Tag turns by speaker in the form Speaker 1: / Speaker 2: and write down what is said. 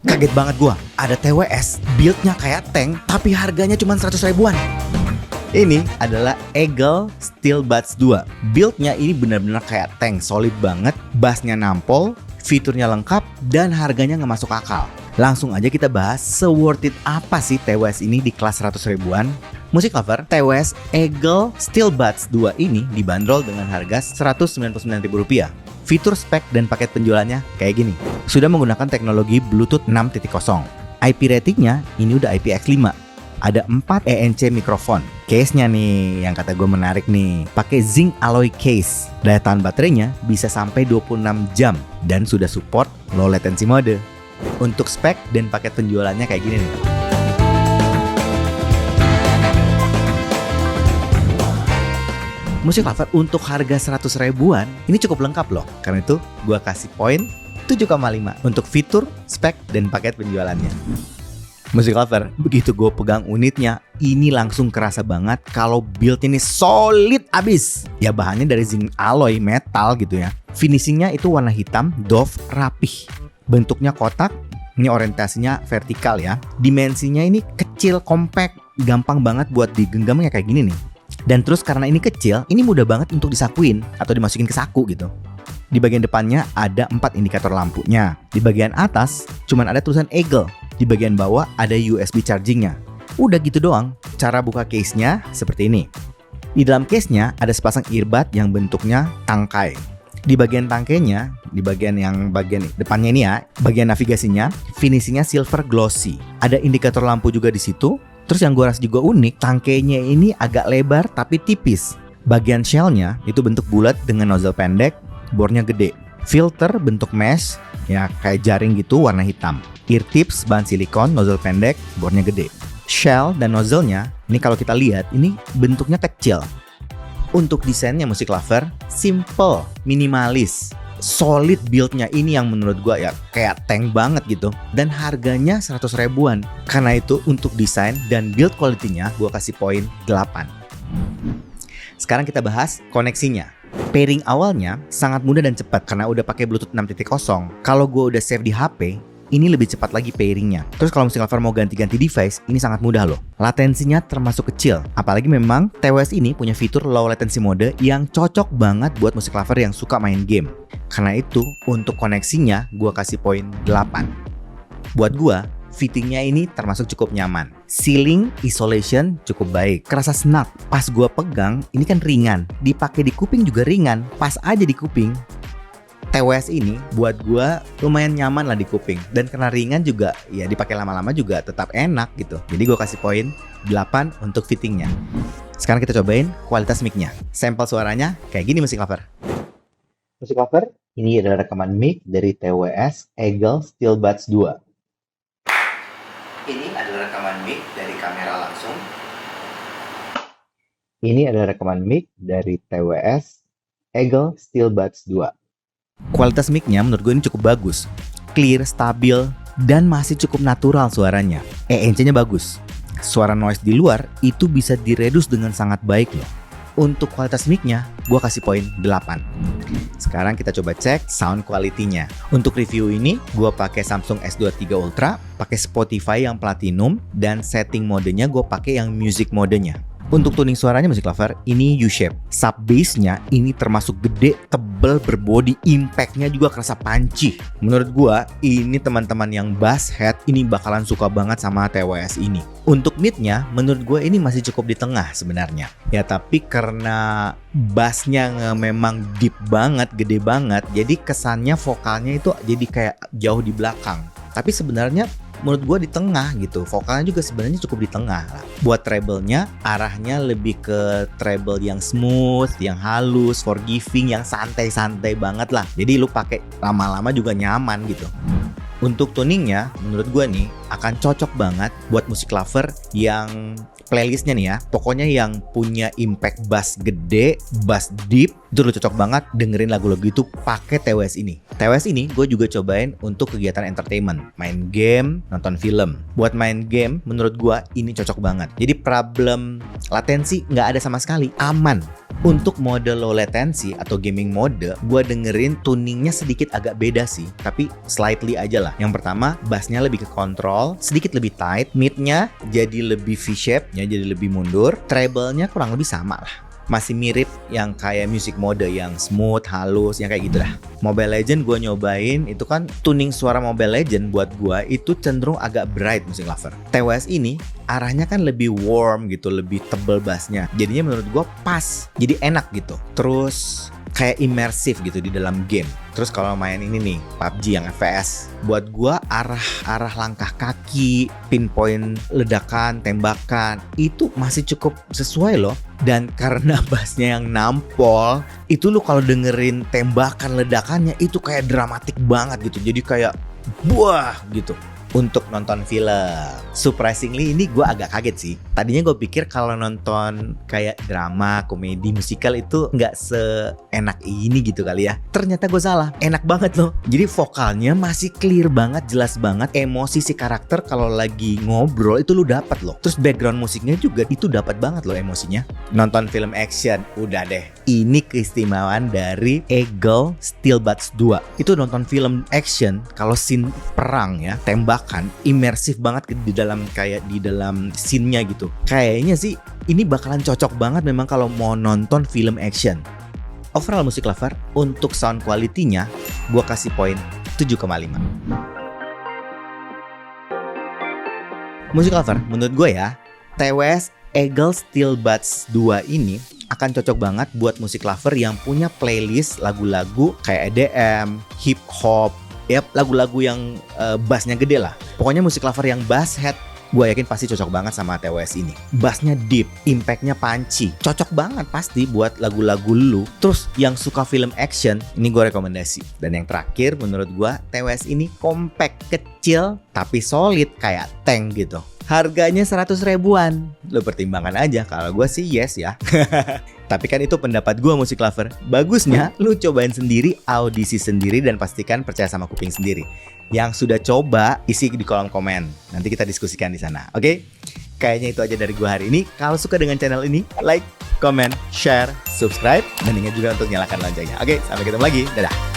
Speaker 1: Kaget banget gua, ada TWS, build-nya kayak tank, tapi harganya cuma 100 ribuan. Ini adalah Eagle Steel Buds 2. Build-nya ini benar-benar kayak tank, solid banget, bassnya nampol, fiturnya lengkap, dan harganya nggak masuk akal. Langsung aja kita bahas se-worth it apa sih TWS ini di kelas 100 ribuan. Musik lover, TWS Eagle Steel Buds 2 ini dibanderol dengan harga Rp199.000. Fitur, spek, dan paket penjualannya kayak gini. Sudah menggunakan teknologi Bluetooth 6.0. IP ratingnya ini udah IPX5. Ada 4 ENC mikrofon. Case-nya nih yang kata gue menarik nih. Pakai zinc alloy case. Daya tahan baterainya bisa sampai 26 jam dan sudah support low latency mode. Untuk spek dan paket penjualannya kayak gini nih. Musik lover, untuk harga 100 ribuan ini cukup lengkap loh. Karena itu gue kasih poin 7,5 untuk fitur, spek, dan paket penjualannya. Musik lover, begitu gue pegang unitnya, ini langsung kerasa banget kalau build ini solid abis. Ya bahannya dari zinc alloy metal gitu ya. Finishingnya itu warna hitam, doff, rapih. Bentuknya kotak, ini orientasinya vertikal ya. Dimensinya ini kecil, compact, gampang banget buat digenggamnya kayak gini nih. Dan terus karena ini kecil, ini mudah banget untuk disakuin atau dimasukin ke saku gitu. Di bagian depannya ada 4 indikator lampunya. Di bagian atas cuman ada tulisan Eagle. Di bagian bawah ada USB chargingnya. Udah gitu doang. Cara buka case-nya seperti ini. Di dalam case-nya ada sepasang earbud yang bentuknya tangkai. Di bagian tangkainya, di bagian depannya ini ya, bagian navigasinya, finishingnya silver glossy. Ada indikator lampu juga di situ. Terus yang gue rasa juga unik, tangkainya ini agak lebar tapi tipis. Bagian shellnya itu bentuk bulat dengan nozzle pendek, bornya gede. Filter bentuk mesh, ya kayak jaring gitu, warna hitam. Ear tips bahan silikon, nozzle pendek, bornya gede. Shell dan nozzle-nya, ini kalau kita lihat, ini bentuknya kecil. Untuk desainnya musik lover, simple, minimalis. Solid build-nya ini yang menurut gua ya kayak tank banget gitu. Dan harganya 100 ribuan. Karena itu untuk desain dan build quality-nya gua kasih poin 8. Sekarang kita bahas koneksinya. Pairing awalnya sangat mudah dan cepat karena udah pakai Bluetooth 6.0. Kalau gua udah save di HP, ini lebih cepat lagi pairingnya. Terus kalau musik lover mau ganti-ganti device, ini sangat mudah loh. Latensinya termasuk kecil. Apalagi memang TWS ini punya fitur low latency mode yang cocok banget buat musik lover yang suka main game. Karena itu, untuk koneksinya, gua kasih poin 8. Buat gua, fittingnya ini termasuk cukup nyaman. Sealing isolation cukup baik. Kerasa snug. Pas gua pegang, ini kan ringan. Dipakai di kuping juga ringan. Pas aja di kuping. TWS ini buat gua lumayan nyaman lah di kuping. Dan karena ringan juga, ya dipakai lama-lama juga tetap enak gitu. Jadi gua kasih poin 8 untuk fittingnya. Sekarang kita cobain kualitas mic-nya. Sampel suaranya kayak gini musik lover. Musik lover, ini adalah rekaman mic dari TWS Eagle Steel Buds 2. Ini adalah rekaman mic dari kamera langsung. Ini adalah rekaman mic dari TWS Eagle Steel Buds 2. Kualitas mic-nya menurut gue ini cukup bagus. Clear, stabil, dan masih cukup natural suaranya. ENC-nya bagus. Suara noise di luar itu bisa diredus dengan sangat baik loh. Untuk kualitas mic-nya, gue kasih poin 8. Sekarang kita coba cek sound quality-nya. Untuk review ini, gue pakai Samsung S23 Ultra, pakai Spotify yang Platinum, dan setting modenya gue pakai yang music modenya. Untuk tuning suaranya musik lover, ini U-shape. Sub bass-nya ini termasuk gede, tebel, berbody, impact-nya juga kerasa punchy. Menurut gua, ini teman-teman yang bass head ini bakalan suka banget sama TWS ini. Untuk mid-nya, menurut gua ini masih cukup di tengah sebenarnya. Ya tapi karena bass-nya memang deep banget, gede banget, jadi kesannya vokalnya itu jadi kayak jauh di belakang. Tapi sebenarnya menurut gue di tengah gitu. Vokalnya juga sebenarnya cukup di tengah lah. Buat treble-nya arahnya lebih ke treble yang smooth, yang halus, forgiving, yang santai-santai banget lah. Jadi lu pakai lama-lama juga nyaman gitu. Untuk tuningnya menurut gue nih akan cocok banget buat musik lover yang playlistnya nih ya, pokoknya yang punya impact bass gede, bass deep, itu lo cocok banget dengerin lagu-lagu itu pakai TWS ini. TWS ini gue juga cobain untuk kegiatan entertainment, main game, nonton film. Buat main game menurut gue ini cocok banget. Jadi problem latensi nggak ada sama sekali, aman. Untuk mode low latency atau gaming mode, gue dengerin tuningnya sedikit agak beda sih, tapi slightly aja lah. Yang pertama, bassnya lebih ke kontrol, sedikit lebih tight, midnya jadi lebih V-shape, ya jadi lebih mundur, treble-nya kurang lebih sama lah. Masih mirip yang kayak music mode yang smooth, halus, yang kayak gitu dah. Mobile Legend gue nyobain, itu kan tuning suara Mobile Legend buat gue itu cenderung agak bright Music Lover. TWS ini arahnya kan lebih warm gitu, lebih tebel bassnya. Jadinya menurut gue pas, jadi enak gitu. Terus kayak imersif gitu di dalam game. Terus kalau main ini nih, PUBG yang FPS, buat gua arah langkah kaki, pinpoint ledakan, tembakan, itu masih cukup sesuai loh. Dan karena bassnya yang nampol, itu lu kalau dengerin tembakan ledakannya itu kayak dramatik banget gitu. Jadi kayak buah gitu. Untuk nonton film, surprisingly ini gue agak kaget sih. Tadinya gue pikir kalau nonton kayak drama, komedi, musikal itu nggak seenak ini gitu kali ya. Ternyata gue salah, enak banget loh. Jadi vokalnya masih clear banget, jelas banget. Emosi si karakter kalau lagi ngobrol itu lu dapat loh. Terus background musiknya juga itu dapat banget loh emosinya. Nonton film action, udah deh. Ini keistimewaan dari Eagle Steel Buds 2. Itu nonton film action, kalau scene perang ya, tembak kan imersif banget di dalam kayak di dalam scene-nya gitu. Kayaknya sih ini bakalan cocok banget memang kalau mau nonton film action. Overall Music Lover untuk sound quality-nya gua kasih poin 7,5. Music Lover menurut gue ya, TWS Eagle Steel Buds 2 ini akan cocok banget buat Music Lover yang punya playlist lagu-lagu kayak EDM, hip hop, ya lagu-lagu yang bassnya gede lah. Pokoknya Music Lover yang bass head, gue yakin pasti cocok banget sama TWS ini. Bassnya deep, impactnya punchy, cocok banget pasti buat lagu-lagu lu. Terus yang suka film action, ini gue rekomendasi. Dan yang terakhir menurut gue, TWS ini compact, kecil tapi solid kayak tank gitu. Harganya 100 ribuan. Lu pertimbangkan aja, kalau gue sih yes ya. Tapi kan itu pendapat gue Music Lover. Bagusnya lu cobain sendiri, audisi sendiri, dan pastikan percaya sama kuping sendiri. Yang sudah coba, isi di kolom komen. Nanti kita diskusikan di sana, oke? Kayaknya itu aja dari gue hari ini. Kalau suka dengan channel ini, like, comment, share, subscribe, dan ingat juga untuk nyalakan loncengnya. Oke, sampai ketemu lagi. Dadah.